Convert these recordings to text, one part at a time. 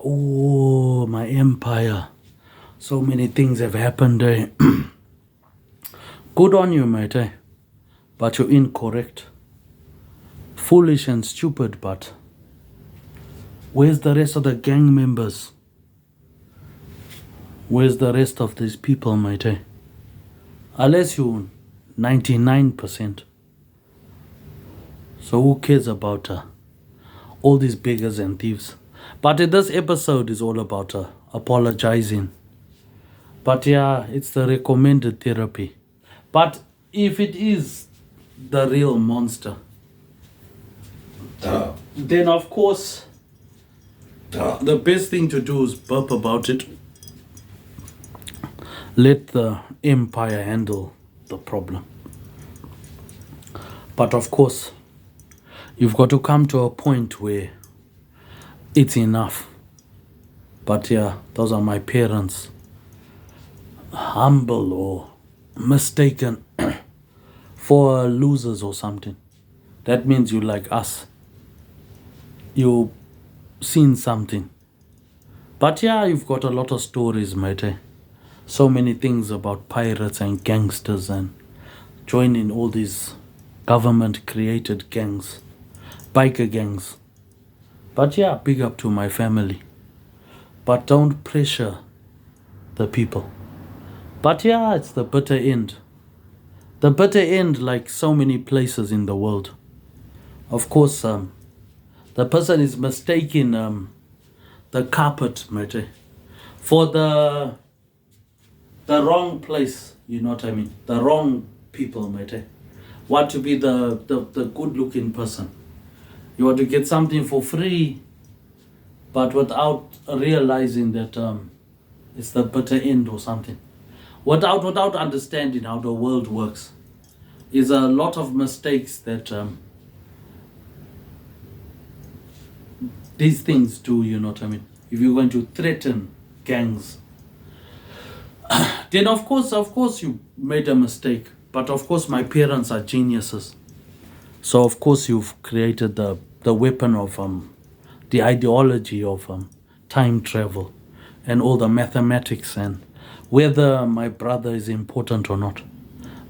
Oh, my empire. So many things have happened. Good on you, mate. But you're incorrect. Foolish and stupid, but where's the rest of the gang members? Where's the rest of these people, mate? Unless you 99%. So who cares about all these beggars and thieves? But this episode is all about apologizing. But yeah, it's the recommended therapy. But if it is the real monster, then of course the best thing to do is burp about it. Let the empire handle the problem. But of course, you've got to come to a point where it's enough. But yeah, those are my parents. Humble or mistaken for losers or something. That means you like us. You've seen something. But yeah, you've got a lot of stories, mate. So many things about pirates and gangsters and joining all these government created gangs, biker gangs. But yeah, big up to my family. But don't pressure the people. But yeah, it's the bitter end. The bitter end, like so many places in the world. Of course, the person is mistaking the carpet, mate, for the wrong place. You know what I mean? The wrong people, mate. Want to be the good-looking person. You want to get something for free, but without realizing that it's the bitter end or something. Without understanding how the world works. Is a lot of mistakes that these things do, you know what I mean? If you're going to threaten gangs, then of course you made a mistake. But of course my parents are geniuses. So of course you've created the weapon of the ideology of time travel and all the mathematics and whether my brother is important or not.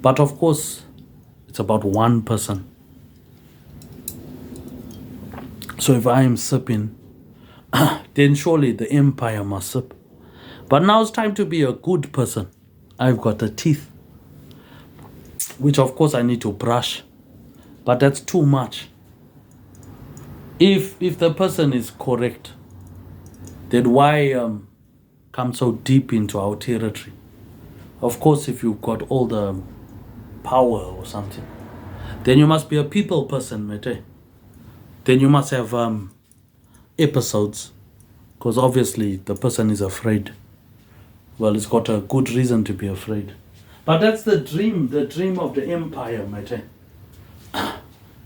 But of course it's about one person. So if I am sipping, then surely the empire must sip. But now it's time to be a good person. I've got the teeth, which of course I need to brush, but that's too much. If the person is correct, then why come so deep into our territory? Of course, if you've got all the power or something, then you must be a people person, mate. Then you must have episodes, because obviously the person is afraid. Well, it's got a good reason to be afraid. But that's the dream of the empire, mate.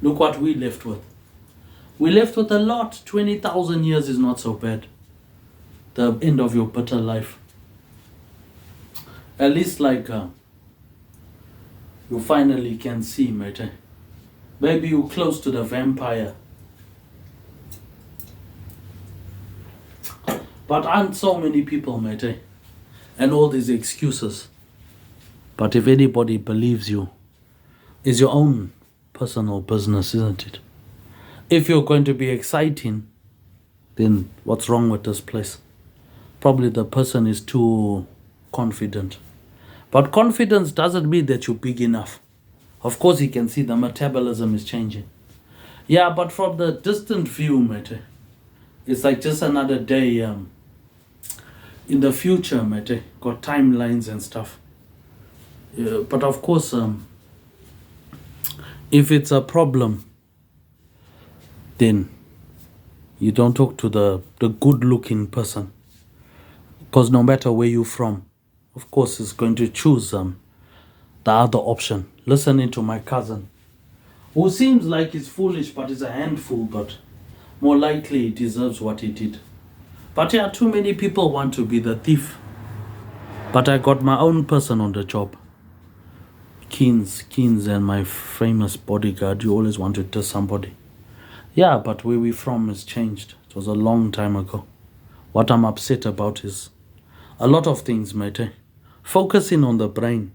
Look what we left with. We left with a lot. 20,000 years is not so bad. The end of your bitter life. At least like you finally can see, mate. Maybe you're close to the vampire. But aren't so many people, mate. And all these excuses. But if anybody believes you, it's your own personal business, isn't it? If you're going to be exciting, then what's wrong with this place? Probably the person is too confident. But confidence doesn't mean that you're big enough. Of course, you can see the metabolism is changing. Yeah, but from the distant view, mate, it's like just another day in the future, mate. Got timelines and stuff. Yeah, but of course, if it's a problem, then you don't talk to the good-looking person. Because no matter where you're from, of course, it's going to choose the other option. Listening to my cousin, who seems like he's foolish, but is a handful, but more likely he deserves what he did. But yeah, too many people want to be the thief. But I got my own person on the job. Keynes and my famous bodyguard. You always want to somebody. Yeah, but where we're from has changed. It was a long time ago. What I'm upset about is a lot of things, mate. Focusing on the brain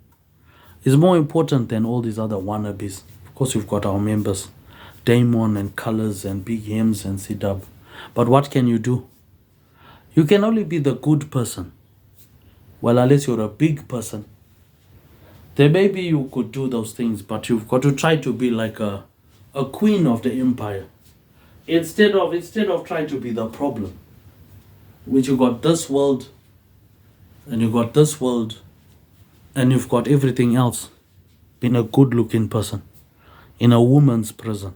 is more important than all these other wannabes. Of course, we've got our members, Damon and Colors and Big Hems and C-Dub. But what can you do? You can only be the good person. Well, unless you're a big person, then maybe you could do those things, but you've got to try to be like a queen of the empire. Instead of trying to be the problem, which you got this world, and you got this world, and you've got everything else, being a good-looking person in a woman's prison.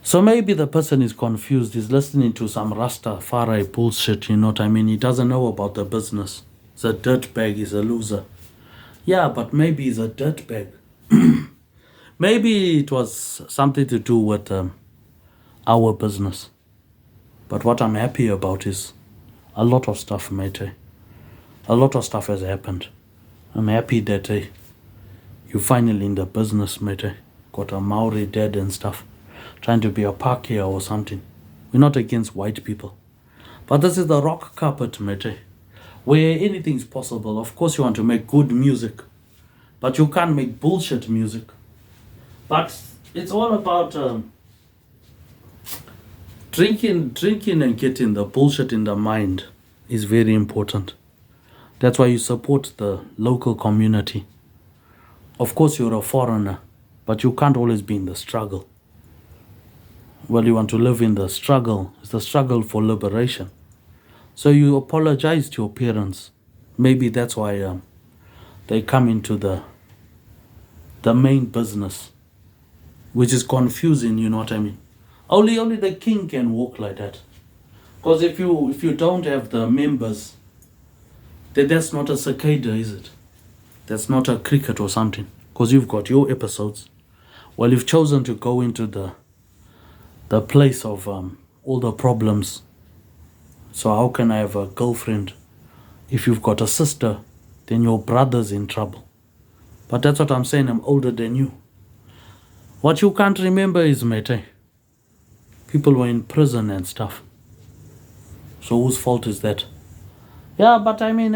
So maybe the person is confused, he's listening to some Rastafari bullshit, you know what I mean? He doesn't know about the business. He's a dirtbag, he's a loser. Yeah, but maybe he's a dirtbag. Maybe it was something to do with our business. But what I'm happy about is a lot of stuff, mate. A lot of stuff has happened. I'm happy that you finally in the business, mate. Got a Maori dad and stuff. Trying to be a Pākehā or something. We're not against white people. But this is the rock carpet, mate. Where anything's possible. Of course you want to make good music. But you can't make bullshit music. But it's all about drinking and getting the bullshit in the mind is very important. That's why you support the local community. Of course you're a foreigner, but you can't always be in the struggle. Well, you want to live in the struggle. It's the struggle for liberation. So you apologize to your parents. Maybe that's why they come into the main business, which is confusing, you know what I mean? Only the king can walk like that. Because if you don't have the members, then that's not a cicada, is it? That's not a cricket or something. Because you've got your episodes. Well, you've chosen to go into the place of all the problems. So how can I have a girlfriend? If you've got a sister, then your brother's in trouble. But that's what I'm saying, I'm older than you. What you can't remember is, mate, people were in prison and stuff. So whose fault is that? Yeah, but I mean,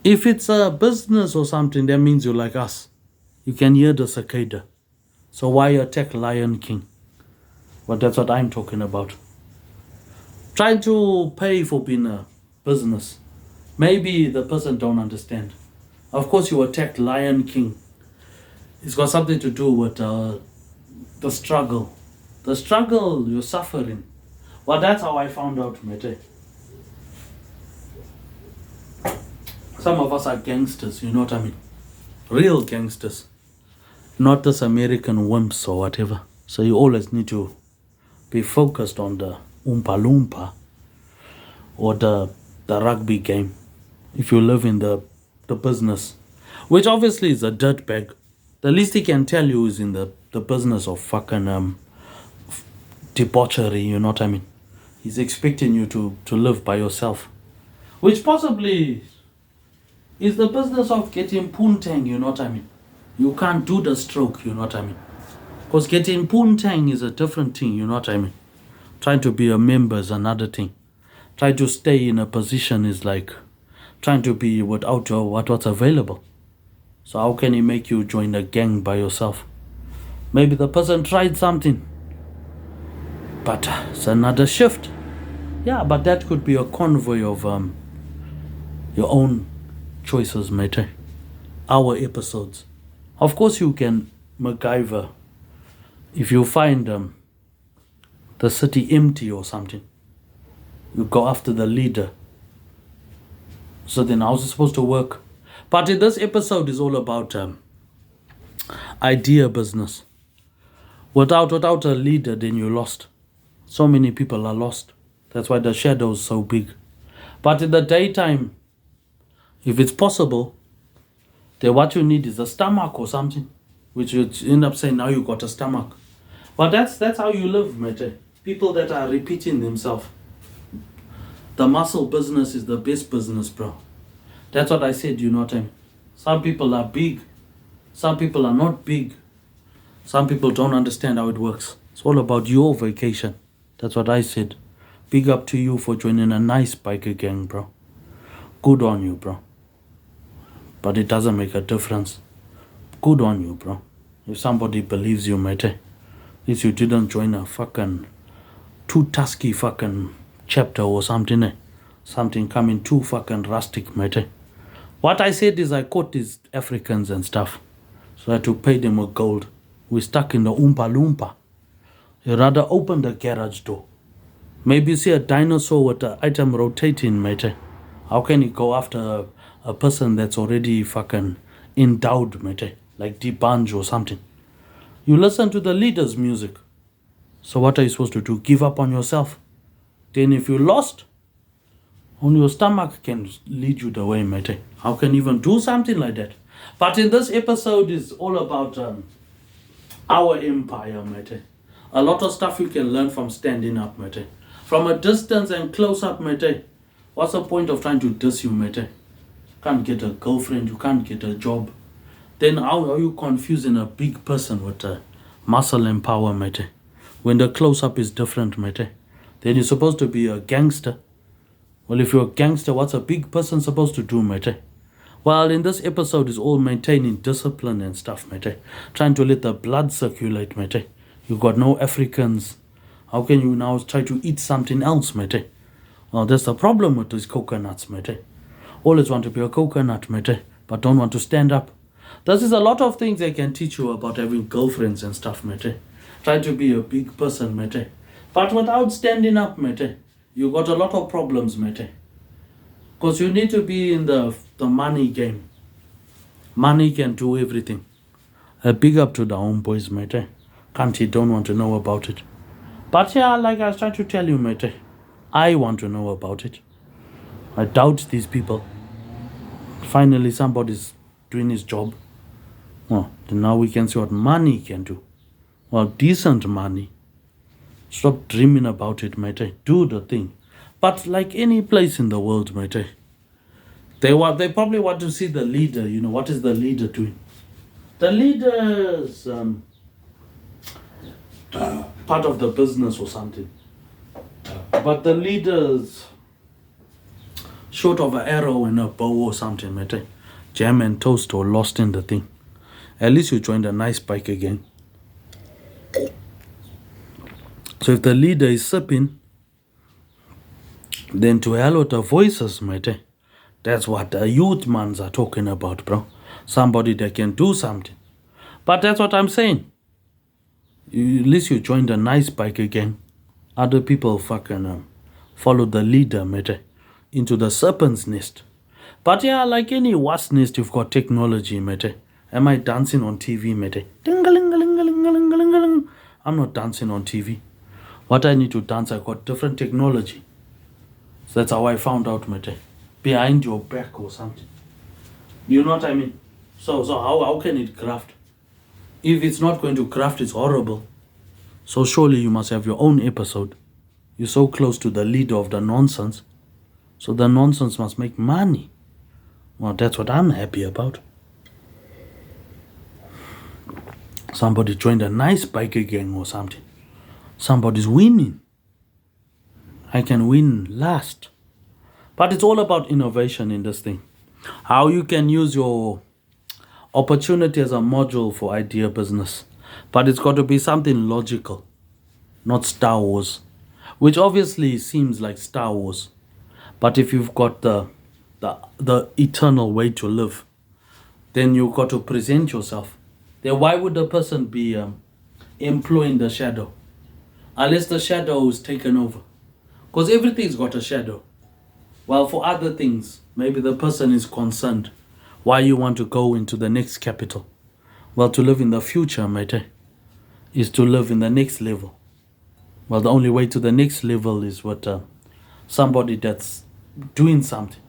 if it's a business or something, that means you're like us. You can hear the cicada. So why attack Lion King? Well, that's what I'm talking about. Trying to pay for being a business. Maybe the person don't understand. Of course you attacked Lion King. It's got something to do with the struggle. The struggle you're suffering. Well, that's how I found out, mate. Some of us are gangsters, you know what I mean? Real gangsters. Not this American wimps or whatever. So you always need to be focused on the Oompa Loompa or the rugby game. If you live in the business, which obviously is a dirtbag. The least he can tell you is in the business of fucking debauchery, you know what I mean? He's expecting you to live by yourself. Which possibly is the business of getting poontang, you know what I mean? You can't do the stroke, you know what I mean? Because getting poontang is a different thing, you know what I mean? Trying to be a member is another thing. Trying to stay in a position is like trying to be without what's available. So how can he make you join a gang by yourself? Maybe the person tried something, but it's another shift. Yeah, but that could be a convoy of your own choices, mate. Our episodes. Of course you can MacGyver. If you find the city empty or something, you go after the leader. So then how's it supposed to work? But in this episode is all about idea business. Without a leader, then you're lost. So many people are lost. That's why the shadow is so big. But in the daytime, if it's possible, then what you need is a stomach or something, which you end up saying now you got a stomach. But that's how you live, mate. People that are repeating themselves. The muscle business is the best business, bro. That's what I said, you know what I mean? Some people are big. Some people are not big. Some people don't understand how it works. It's all about your vacation. That's what I said. Big up to you for joining a nice biker gang, bro. Good on you, bro. But it doesn't make a difference. Good on you, bro. If somebody believes you, mate, at least you didn't join a fucking too tusky fucking chapter or something, Something coming too fucking rustic, mate. What I said is I caught these Africans and stuff. So I had to pay them with gold. We're stuck in the Oompa Loompa. You rather open the garage door. Maybe you see a dinosaur with the item rotating, mate. How can you go after a person that's already fucking endowed, mate? Like Dibanj or something. You listen to the leader's music. So what are you supposed to do? Give up on yourself? Then if you lost, only your stomach can lead you the way, mate. How can you even do something like that? But in this episode is all about our empire, mate. A lot of stuff you can learn from standing up, mate. From a distance and close up, mate. What's the point of trying to diss you, mate? Can't get a girlfriend, you can't get a job. Then how are you confusing a big person with muscle and power, mate? When the close up is different, mate. Then you're supposed to be a gangster. Well, if you're a gangster, what's a big person supposed to do, mate? Well, in this episode is all maintaining discipline and stuff, mate. Trying to let the blood circulate, mate. You got no Africans. How can you now try to eat something else, mate? Well, that's the problem with these coconuts, mate. Always want to be a coconut, mate, but don't want to stand up. This is a lot of things they can teach you about having girlfriends and stuff, mate. Try to be a big person, mate. But without standing up, mate, you got a lot of problems, mate. Because you need to be in the money game. Money can do everything. A big up to the homeboys, mate. Can't you don't want to know about it. But yeah, like I was trying to tell you, mate, I want to know about it. I doubt these people. Finally, somebody's doing his job. Well, then now we can see what money can do. Well, decent money. Stop dreaming about it, mate. Do the thing. But like any place in the world, mate, they probably want to see the leader. You know, what is the leader doing? The leader's part of the business or something. But the leader's short of an arrow and a bow or something, mate. Jam and toast or lost in the thing. At least you joined a nice bike again. So if the leader is sipping, then to hell with the voices, mate. That's what the youth mans are talking about, bro. Somebody that can do something. But that's what I'm saying. At least you joined a nice bike again. Other people fucking follow the leader, mate, into the serpent's nest. But yeah, like any wasp nest, you've got technology, mate. Am I dancing on TV, mate? Ding-a-ling-a-ling-a-ling-a-ling-a-ling. I'm not dancing on TV. What I need to dance, I got different technology. So that's how I found out, mate. Behind your back or something. You know what I mean? So how can it craft? If it's not going to craft, it's horrible. So surely you must have your own episode. You're so close to the leader of the nonsense. So the nonsense must make money. Well, that's what I'm happy about. Somebody joined a nice biker gang or something. Somebody's winning. I can win last. But it's all about innovation in this thing. How you can use your opportunity as a module for idea business. But it's got to be something logical. Not Star Wars. Which obviously seems like Star Wars. But if you've got the eternal way to live, then you've got to present yourself. Then why would the person be employing the shadow? Unless the shadow is taken over. Because everything's got a shadow. Well, for other things, maybe the person is concerned why you want to go into the next capital. Well, to live in the future, mate, is to live in the next level. Well, the only way to the next level is what somebody that's doing something.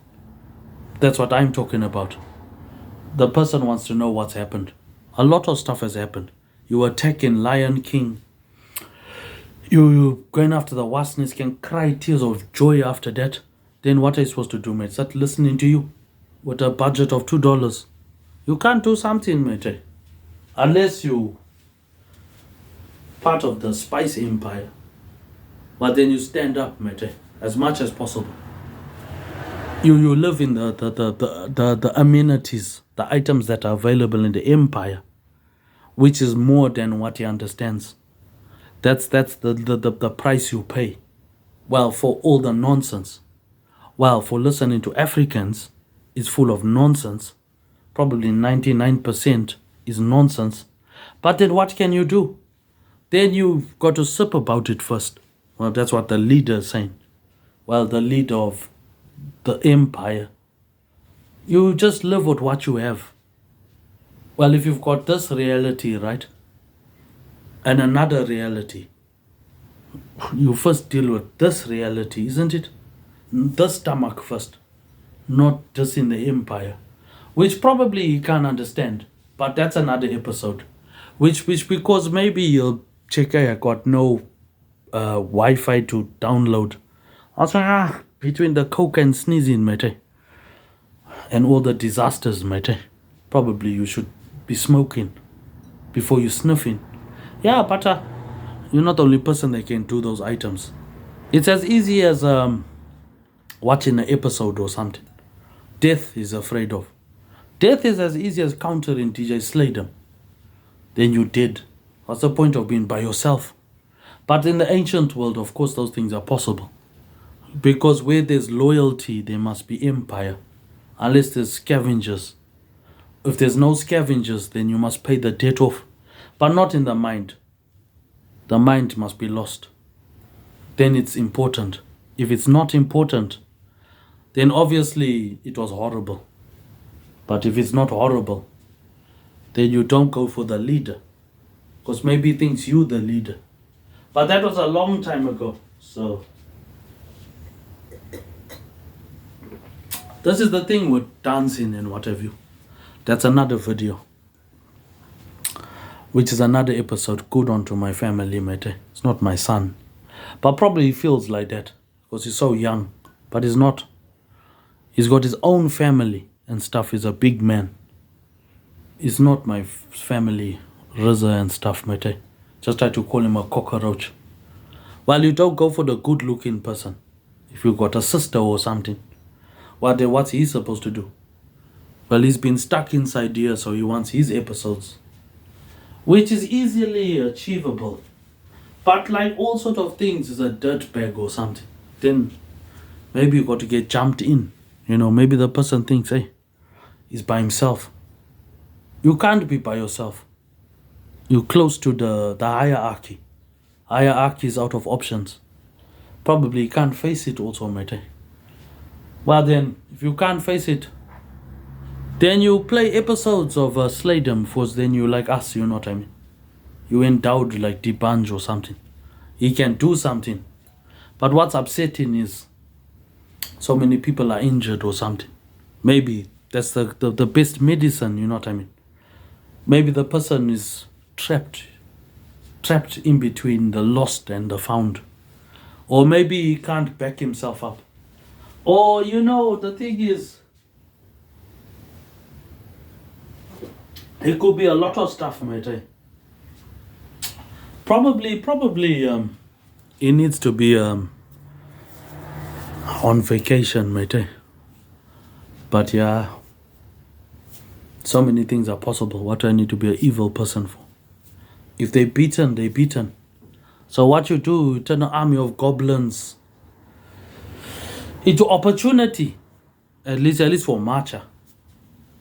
That's what I'm talking about. The person wants to know what's happened. A lot of stuff has happened. You attacking Lion King. You going after the wasness, can cry tears of joy after that. Then what are you supposed to do, mate? Start listening to you with a budget of $2. You can't do something, mate. Unless you part of the spice empire. But then you stand up, mate, as much as possible. You live in the amenities, the items that are available in the empire, which is more than what he understands. That's the price you pay. Well, for all the nonsense. Well, for listening to Africans is full of nonsense. Probably 99% is nonsense. But then what can you do? Then you've got to sip about it first. Well, that's what the leader is saying. Well, the leader of the empire. You just live with what you have. Well, if you've got this reality, right? And another reality. You first deal with this reality, isn't it? The stomach first. Not just in the empire. Which probably you can't understand. But that's another episode. Which because maybe you'll check I got no Wi-Fi to download. I was like, between the coke and sneezing, mate, and all the disasters, mate, probably you should be smoking before you sniffing. Yeah, but you're not the only person that can do those items. It's as easy as watching an episode or something. Death is afraid of. Death is as easy as countering DJ slaydem. Then you did. What's the point of being by yourself? But in the ancient world, of course, those things are possible. Because where there's loyalty, there must be empire. Unless there's scavengers. If there's no scavengers, then you must pay the debt off. But not in the mind. The mind must be lost. Then it's important. If it's not important, then obviously it was horrible. But if it's not horrible, then you don't go for the leader. Because maybe he thinks you the leader. But that was a long time ago. So this is the thing with dancing and what have you. That's another video. Which is another episode. Good on to my family, mate. It's not my son. But probably he feels like that. Because he's so young. But he's not. He's got his own family and stuff. He's a big man. It's not my family, Riza and stuff, mate. Just try to call him a cockroach. Well, you don't go for the good looking person. If you got a sister or something. What's he supposed to do? Well, he's been stuck inside here, so he wants his episodes. Which is easily achievable. But like all sort of things is a dirt bag or something. Then maybe you got to get jumped in. You know, maybe the person thinks, hey, he's by himself. You can't be by yourself. You're close to the hierarchy. Hierarchy is out of options. Probably you can't face it also, mate. Well then, if you can't face it, then you play episodes of slaydem, because then you like us, you know what I mean? You endowed like Dibanj or something. He can do something. But what's upsetting is so many people are injured or something. Maybe that's the best medicine, you know what I mean? Maybe the person is trapped in between the lost and the found. Or maybe he can't back himself up. Or, you know, the thing is, it could be a lot of stuff, mate. Probably, he needs to be on vacation, mate. But yeah, so many things are possible. What do I need to be an evil person for? If they're beaten, they're beaten. So what you do, you turn an army of goblins into opportunity. At least for Marcha.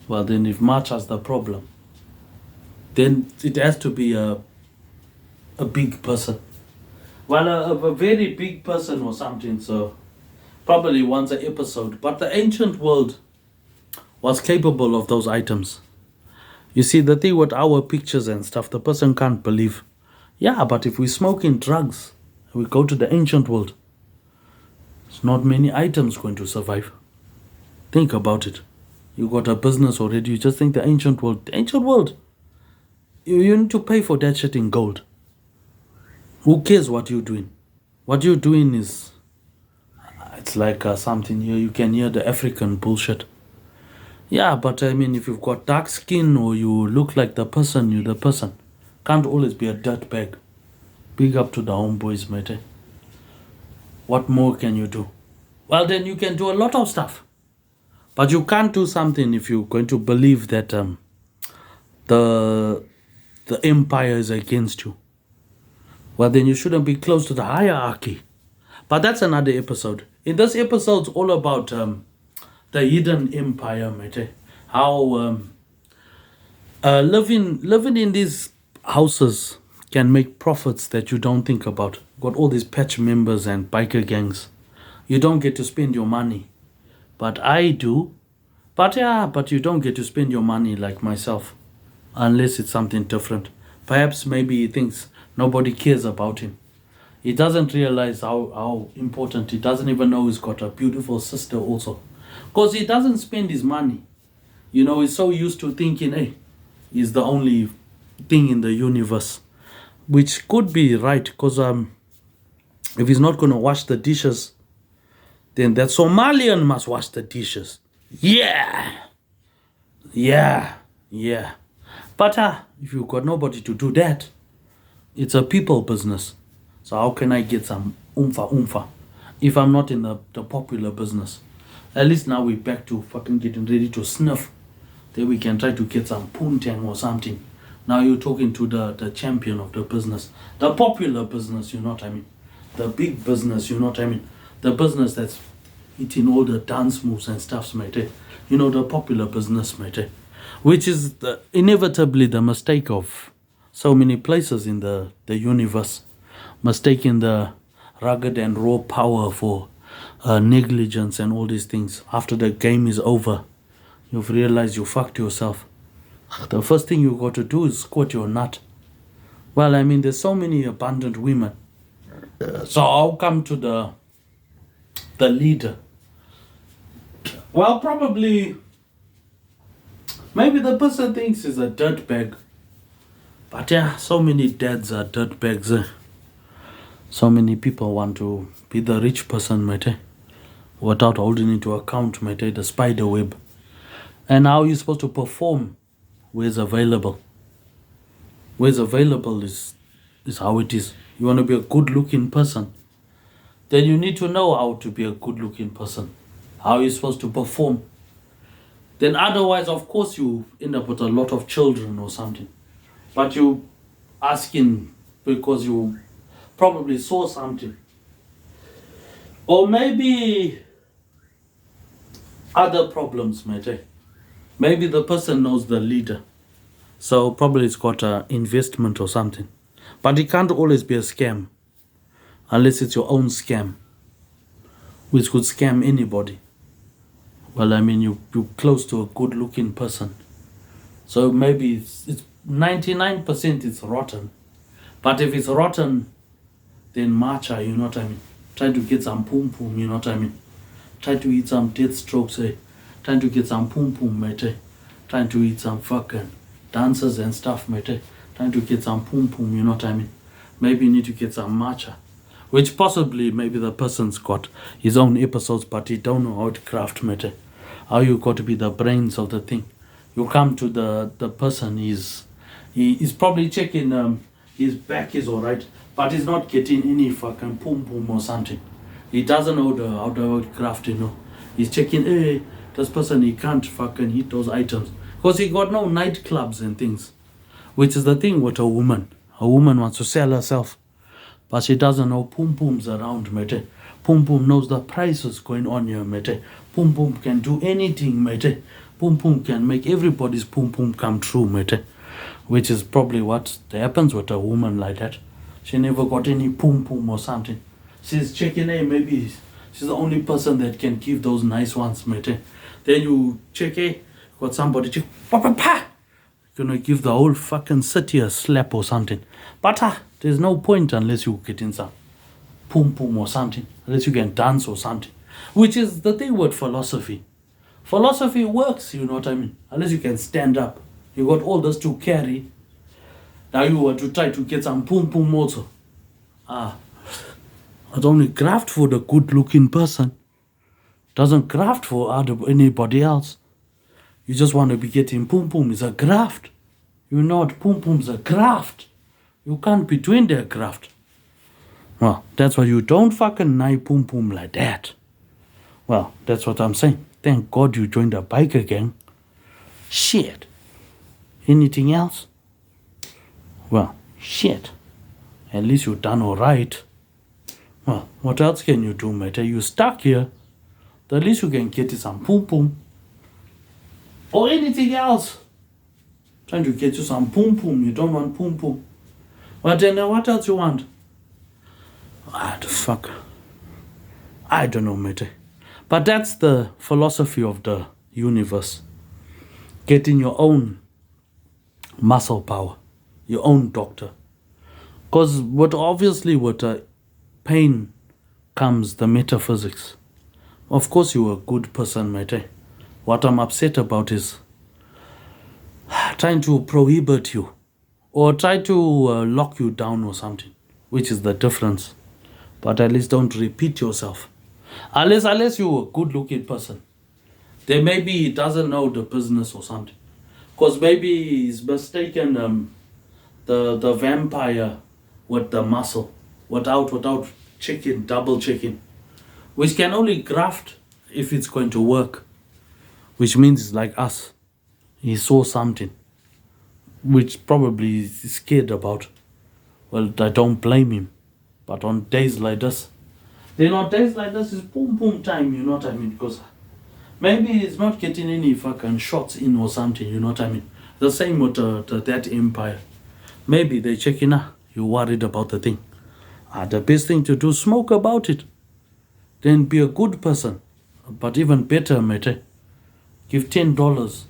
Well, then if Marcha's the problem, then it has to be a big person. Well, a very big person or something. So probably once an episode. But the ancient world was capable of those items. You see, the thing with our pictures and stuff, the person can't believe. Yeah, but if we're smoking drugs, we go to the ancient world, there's not many items going to survive. Think about it. You got a business already, you just think the ancient world. The ancient world, you need to pay for that shit in gold. Who cares what you're doing? What you're doing is, it's like something here, you can hear the African bullshit. Yeah, but I mean, if you've got dark skin or you look like the person, you're the person. Can't always be a dirt bag. Big up to the homeboys, mate. What more can you do? Well, then you can do a lot of stuff. But you can't do something if you're going to believe that the the empire is against you. Well, then you shouldn't be close to the hierarchy. But that's another episode. In this episode, it's all about the hidden empire, mate. How living in these houses can make profits that you don't think about. Got all these patch members and biker gangs. You don't get to spend your money, but I do. But yeah, but you don't get to spend your money like myself, unless it's something different. Perhaps maybe he thinks nobody cares about him. He doesn't realize how important. He doesn't even know he's got a beautiful sister also, because he doesn't spend his money. He's so used to thinking, hey, he's the only thing in the universe, which could be right, because if he's not going to wash the dishes, then that Somalian must wash the dishes. Yeah, yeah, yeah. But if you've got nobody to do that, it's a people business. So how can I get some oomfa if I'm not in the popular business? At least now we're back to fucking getting ready to sniff. Then we can try to get some poontang or something. Now you're talking to the champion of the business. The popular business, you know what I mean? The big business, you know what I mean? The business that's eating all the dance moves and stuffs, mate. The popular business, mate. Which is inevitably the mistake of so many places in the universe. Mistaking the rugged and raw power for negligence and all these things. After the game is over, you've realized you fucked yourself. The first thing you got to do is squirt your nut. Well, I mean, there's so many abundant women. So I'll come to the leader. Well, probably, maybe the person thinks he's a dirtbag. But yeah, so many dads are dirtbags. So many people want to be the rich person, mate, without holding into account, mate, the spider web. And how you're supposed to perform where's available. Where's available is how it is. You want to be a good-looking person, then you need to know how to be a good-looking person. How you're supposed to perform. Then otherwise, of course, you end up with a lot of children or something. But you asking because you probably saw something. Or maybe other problems, mate. Maybe the person knows the leader. So probably it's got an investment or something. But it can't always be a scam. Unless it's your own scam. Which could scam anybody. Well, I mean, you're close to a good-looking person. So maybe it's 99% it's rotten. But if it's rotten, then matcha, you know what I mean? Try to get some pum pum, you know what I mean? Try to eat some death strokes, Trying to get some pum pum, mate. Trying to eat some fucking dancers and stuff, mate. Trying to get some pum pum, you know what I mean? Maybe you need to get some matcha. Which possibly maybe the person's got his own episodes, but he don't know how to craft, mate. How you got to be the brains of the thing. You come to the person, he's probably checking his back is alright, but he's not getting any fucking pum pum or something. He doesn't know how to craft, He's checking, hey, this person, he can't fucking hit those items. Because he got no nightclubs and things. Which is the thing with a woman. A woman wants to sell herself. But she doesn't know pum pums around, mate. Pum pum knows the prices going on here, mate. Pum pum can do anything, mate. Pum pum can make everybody's pum pum come true, mate. Which is probably what happens with a woman like that. She never got any pum pum or something. She's checking, hey, maybe she's the only person that can give those nice ones, mate. Then you check, hey, got somebody check, pa pa pa. Gonna give the whole fucking city a slap or something. But there's no point unless you get in some pum pum or something. Unless you can dance or something. Which is the thing with philosophy. Philosophy works, you know what I mean? Unless you can stand up. You got all this to carry. Now you want to try to get some pum pum also. It's only craft for the good looking person. Doesn't craft for anybody else. You just want to be getting pum pum. It's a graft. You know what pum pum's a graft. You can't be doing their graft. Well, that's why you don't fucking nai pum pum like that. Well, that's what I'm saying. Thank God you joined a biker gang. Shit. Anything else? Well, shit. At least you done alright. Well, what else can you do, mate? You stuck here. The least you can get is some pum pum. Or anything else. Trying to get you some pum pum. You don't want pum pum. Well, then what else you want? Ah, the fuck. I don't know, mate. But that's the philosophy of the universe. Getting your own muscle power. Your own doctor. Because with pain comes the metaphysics. Of course you're a good person, mate. What I'm upset about is trying to prohibit you or try to lock you down or something, which is the difference. But at least don't repeat yourself. Unless you're a good-looking person. Then maybe he doesn't know the business or something. Because maybe he's mistaken the vampire with the muscle without checking, double checking, which can only graft if it's going to work, which means it's like us. He saw something which probably he's scared about. Well, I don't blame him, but on days like this, days like this is boom boom time, you know what I mean? Because maybe he's not getting any fucking shots in or something, you know what I mean? The same with that empire. Maybe they checking out. You're worried about the thing. The best thing to do, smoke about it. Then be a good person. But even better, mate. Give $10.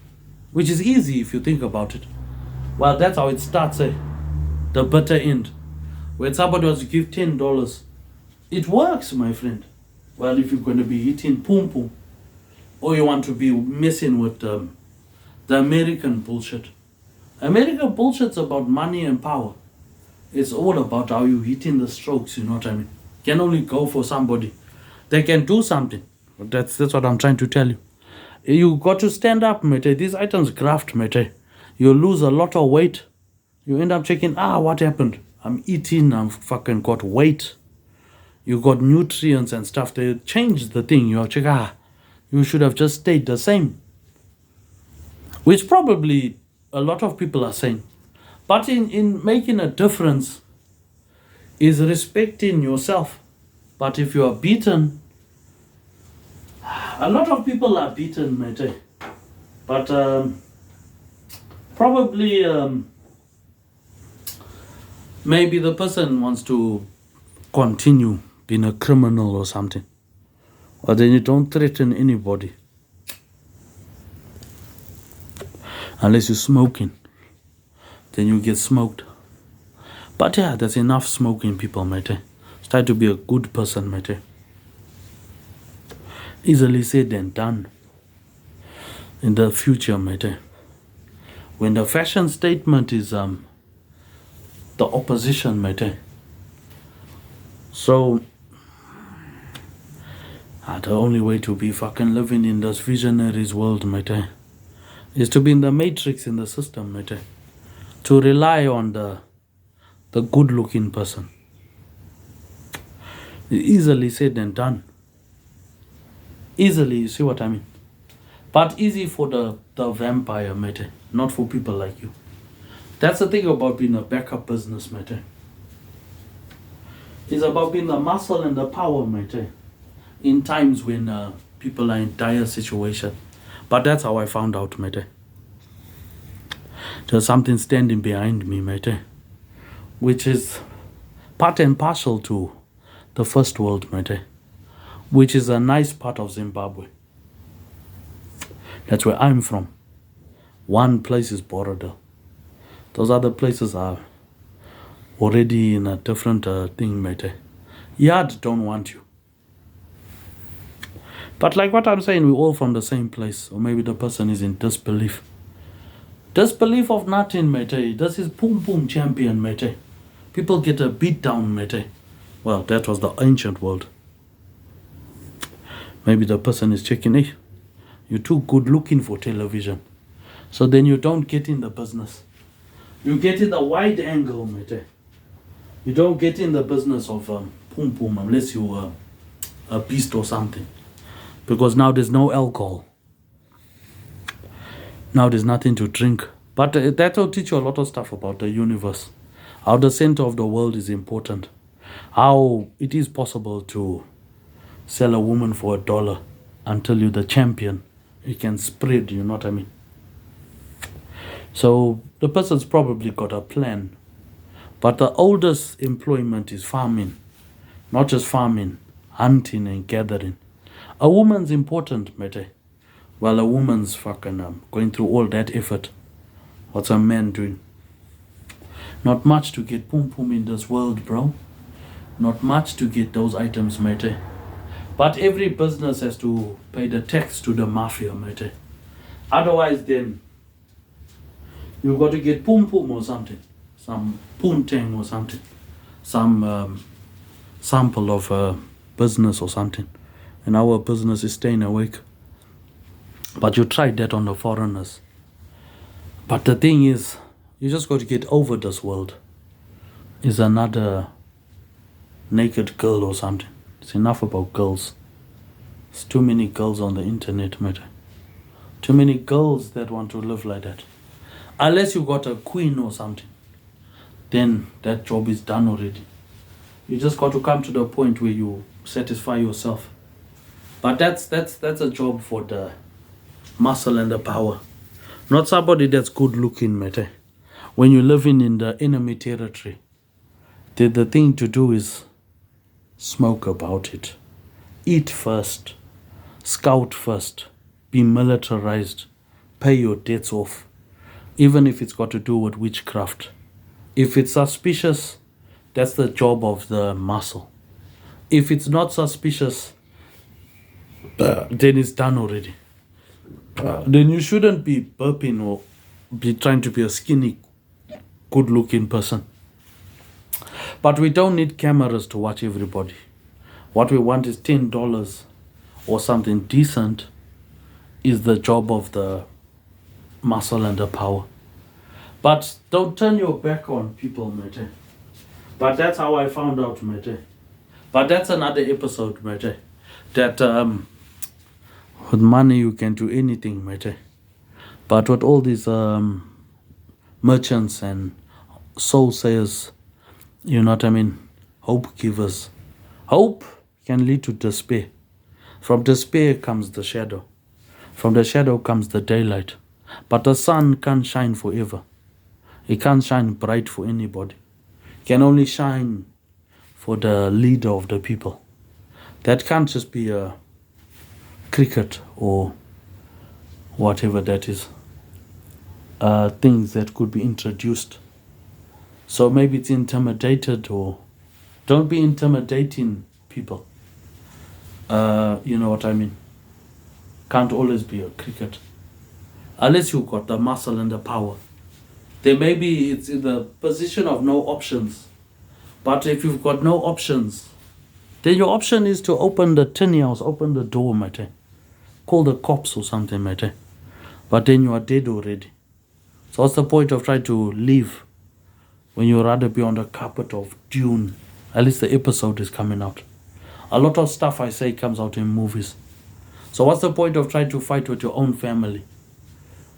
Which is easy if you think about it. Well, that's how it starts, eh? The better end. When somebody wants to give $10, it works, my friend. Well, if you're going to be eating pum pum, or you want to be messing with the American bullshit. American bullshit's about money and power. It's all about how you hitting the strokes, you know what I mean? Can only go for somebody. They can do something. That's what I'm trying to tell you. You got to stand up, mate. These items graft, mate. You lose a lot of weight. You end up checking, what happened? I'm eating, I'm fucking got weight. You got nutrients and stuff. They change the thing. You check, you should have just stayed the same. Which probably a lot of people are saying. But in making a difference is respecting yourself. But if you are beaten, a lot of people are beaten, mate. But probably maybe the person wants to continue being a criminal or something. Or then you don't threaten anybody. Unless you're smoking. Then you get smoked. But yeah, there's enough smoking people, mate. Try to be a good person, mate. Easily said than done. In the future, mate. When the fashion statement is the opposition, mate. So the only way to be fucking living in this visionaries world, mate, is to be in the matrix in the system, mate. To rely on the good-looking person. Easily said than done. Easily, you see what I mean? But easy for the vampire, mate. Not for people like you. That's the thing about being a backup business, mate. It's about being the muscle and the power, mate. In times when people are in dire situation. But that's how I found out, mate. There's something standing behind me, mate. Which is part and parcel to the first world, mate. Which is a nice part of Zimbabwe. That's where I'm from. One place is Borodale. Those other places are already in a different thing, mate. Yard don't want you. But like what I'm saying, we're all from the same place. Or maybe the person is in disbelief. Disbelief of nothing, mate. This is Pum Pum champion, mate. People get a beat down, mate. Well, that was the ancient world. Maybe the person is checking, hey, you're too good looking for television. So then you don't get in the business. You get in the wide angle, mate. You don't get in the business of pum pum unless you're a beast or something. Because now there's no alcohol. Now there's nothing to drink. But that will teach you a lot of stuff about the universe. How the center of the world is important. How it is possible to sell a woman for $1 until you're the champion. You can spread, you know what I mean? So the person's probably got a plan. But the oldest employment is farming. Not just farming, hunting and gathering. A woman's important, mate. While a woman's fucking going through all that effort. What's a man doing? Not much to get pum pum in this world, bro. Not much to get those items, mate. But every business has to pay the tax to the mafia, mate. Otherwise, then you got to get pum pum or something, some poontang or something, some sample of business or something. And our business is staying awake. But you tried that on the foreigners. But the thing is, you just got to get over this world. Is another naked girl or something. It's enough about girls. There's too many girls on the internet, mate. Too many girls that want to live like that. Unless you got a queen or something, then that job is done already. You just got to come to the point where you satisfy yourself. But that's a job for the muscle and the power. Not somebody that's good looking, mate. When you're living in the enemy territory, the thing to do is smoke about it. Eat first. Scout first. Be militarized. Pay your debts off. Even if it's got to do with witchcraft. If it's suspicious, that's the job of the muscle. If it's not suspicious, then it's done already. Then you shouldn't be burping or be trying to be a skinny, good-looking person. But we don't need cameras to watch everybody. What we want is $10 or something decent is the job of the muscle and the power. But don't turn your back on people, mate. But that's how I found out, mate. But that's another episode, mate. That with money you can do anything, mate. But with all these merchants and soul sayers, you know what I mean, hope givers. Hope can lead to despair. From despair comes the shadow. From the shadow comes the daylight. But the sun can't shine forever. It can't shine bright for anybody. It can only shine for the leader of the people. That can't just be a cricket or whatever that is. Things that could be introduced. So maybe it's intimidated, or don't be intimidating people. You know what I mean? Can't always be a cricket. Unless you've got the muscle and the power. Then maybe it's in the position of no options. But if you've got no options, then your option is to open the tin house, open the door, mate. Call the cops or something, mate. But then you are dead already. So what's the point of trying to leave when you'd rather be on the carpet of Dune? At least the episode is coming out. A lot of stuff I say comes out in movies. So what's the point of trying to fight with your own family?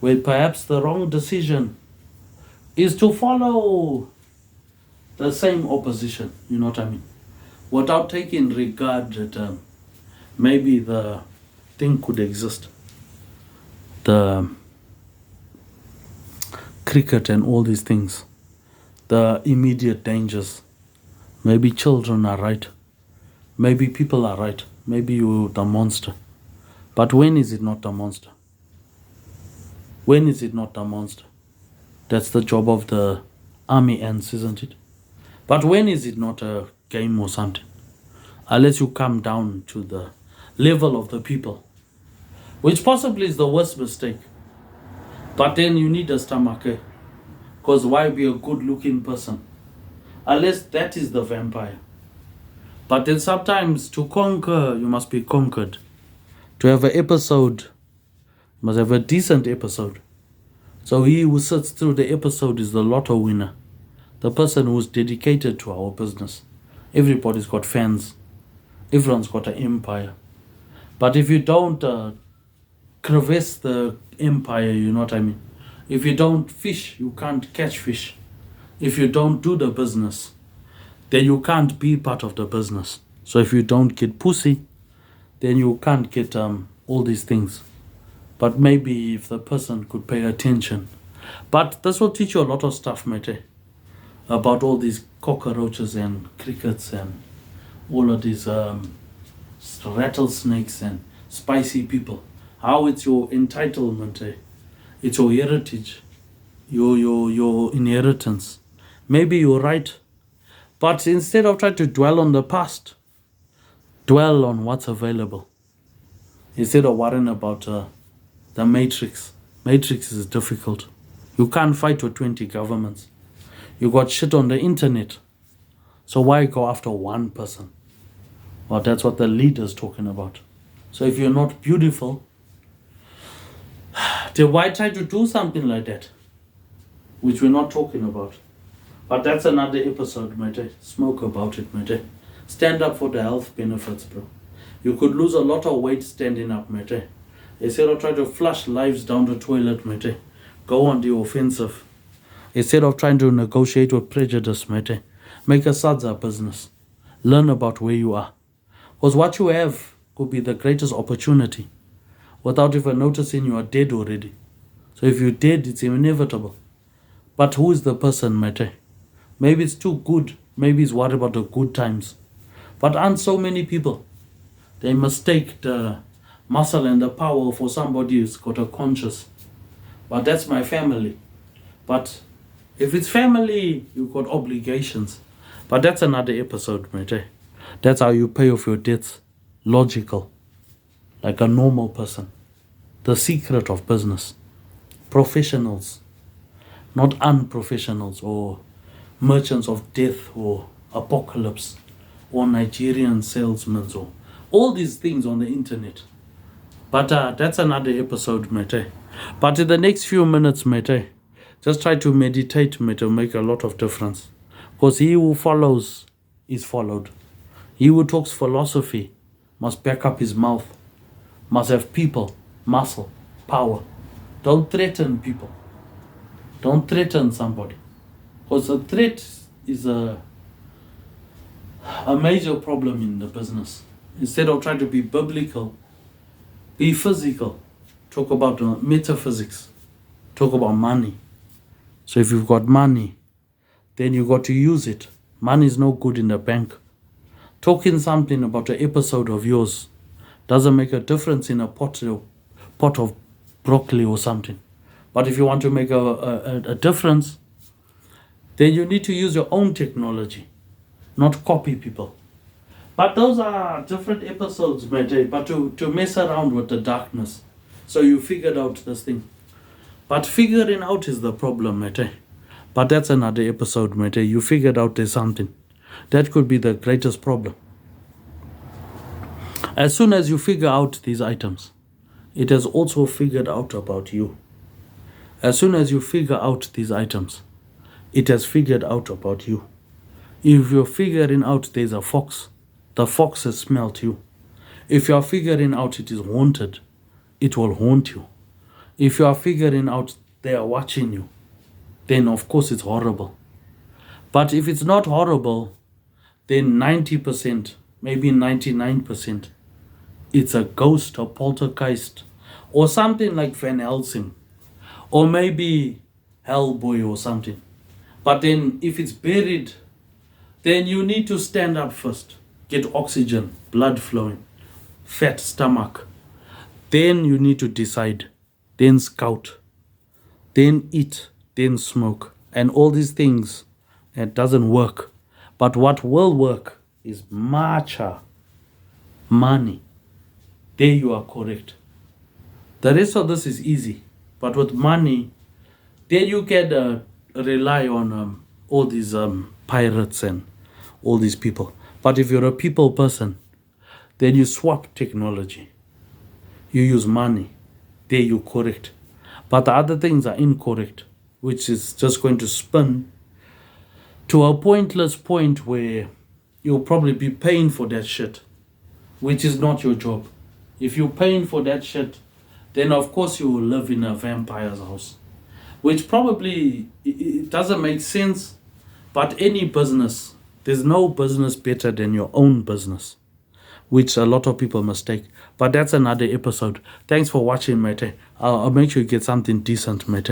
When perhaps the wrong decision is to follow the same opposition, you know what I mean? Without taking regard that maybe the thing could exist. The cricket and all these things. The immediate dangers. Maybe children are right. Maybe people are right. Maybe you're the monster. But when is it not the monster? When is it not the monster? That's the job of the army ants, isn't it? But when is it not a game or something? Unless you come down to the level of the people. Which possibly is the worst mistake. But then you need a stomach. Because why be a good looking person? Unless that is the vampire. But then sometimes to conquer, you must be conquered. To have an episode, you must have a decent episode. So he who sits through the episode is the lotto winner. the person who's dedicated to our business. Everybody's got fans. Everyone's got an empire. But if you don't crevice the empire, you know what I mean? If you don't fish, you can't catch fish. If you don't do the business, then you can't be part of the business. So if you don't get pussy, then you can't get all these things. But maybe if the person could pay attention. But this will teach you a lot of stuff, mate. About all these cockroaches and crickets and all of these rattlesnakes and spicy people. How it's your entitlement, it's your heritage, your inheritance. Maybe you're right, but instead of trying to dwell on the past, dwell on what's available. Instead of worrying about the matrix. Matrix is difficult. You can't fight with 20 governments. You got shit on the internet. So why go after one person? Well, that's what the leader's talking about. So if you're not beautiful, then why try to do something like that? Which we're not talking about. But that's another episode, mate. Smoke about it, mate. Stand up for the health benefits, bro. You could lose a lot of weight standing up, mate. Instead of trying to flush lives down the toilet, mate. Go on the offensive. Instead of trying to negotiate with prejudice, mate. Make a sadza business. Learn about where you are. Because what you have could be the greatest opportunity. Without even noticing you are dead already. So if you're dead, it's inevitable. But who is the person, mate? Maybe it's too good. Maybe it's worried about the good times. But aren't so many people? They mistake the muscle and the power for somebody who's got a conscience. But that's my family. But if it's family, you've got obligations. But that's another episode, mate. That's how you pay off your debts. Logical. Like a normal person. The secret of business. Professionals. Not unprofessionals or merchants of death or apocalypse or Nigerian salesmen or all these things on the internet. But that's another episode, mate. But in the next few minutes, mate, just try to meditate, mate, to make a lot of difference. Because he who follows is followed. He who talks philosophy must back up his mouth, must have people, muscle, power. Don't threaten people. Don't threaten somebody. Because a threat is a major problem in the business. Instead of trying to be biblical, be physical. Talk about metaphysics. Talk about money. So if you've got money, then you got to use it. Money is no good in the bank. Talking something about an episode of yours doesn't make a difference in a pot of broccoli or something. But if you want to make a difference, then you need to use your own technology, not copy people. But those are different episodes, mate. But to mess around with the darkness. So you figured out this thing. But figuring out is the problem, mate. But that's another episode, mate. You figured out there's something. That could be the greatest problem. As soon as you figure out these items, it has also figured out about you. As soon as you figure out these items, it has figured out about you. If you're figuring out there's a fox, the fox has smelt you. If you are figuring out it is haunted, it will haunt you. If you are figuring out they are watching you, then of course it's horrible. But if it's not horrible, then 90%, maybe 99%, it's a ghost or poltergeist or something like Van Helsing or maybe Hellboy or something. But then if it's buried, then you need to stand up first, get oxygen, blood flowing, fat stomach. Then you need to decide, then scout, then eat, then smoke. And all these things, it doesn't work. But what will work is matcha, money. There you are correct. The rest of this is easy. But with money, then you can rely on all these pirates and all these people. But if you're a people person, then you swap technology. You use money. There you're correct. But the other things are incorrect, which is just going to spin to a pointless point where you'll probably be paying for that shit, which is not your job. If you're paying for that shit, then of course you will live in a vampire's house, which probably it doesn't make sense. But any business, there's no business better than your own business, which a lot of people mistake. But that's another episode. Thanks for watching, mate. I'll make sure you get something decent, mate.